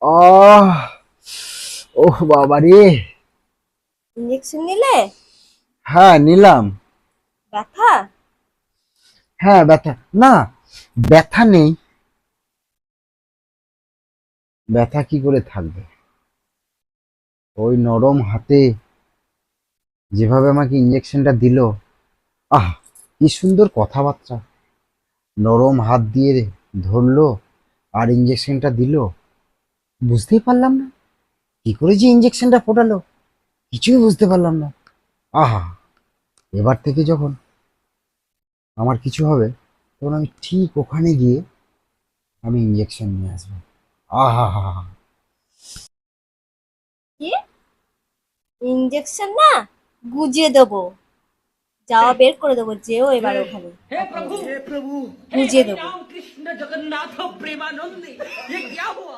আহ ওহ বাবা রে। ইঞ্জেকশন নিলে? হ্যাঁ নিলাম। ব্যথা? হ্যাঁ ব্যথা না, ব্যথা নেই। ব্যথা কি করে থাকবে? ওই নরম হাতে যেভাবে আমাকে ইঞ্জেকশনটা দিল, আহ কি সুন্দর কথাবার্তা, নরম হাত দিয়ে ধরলো আর ইঞ্জেকশনটা দিল। বুঝতেই পারলাম না কি করে যে ইঞ্জেকশনটা ফোটালো, কিছুই বুঝতে পারলাম না। আহা, এবার থেকে যখন আমার কিছু হবে তখন আমি ঠিক ওখানে গিয়ে আমি ইঞ্জেকশন নিয়ে আসবো। আহা হা হা। কি? ইঞ্জেকশন না, গুজে দেবো। যাওয়া বের করে দেবো, যেও এবার ওখানে। हे प्रभु हे प्रभु हे গুজে हरि দেবো। राम कृष्ण जगन्नाथ प्रेमानंद ये क्या हुआ।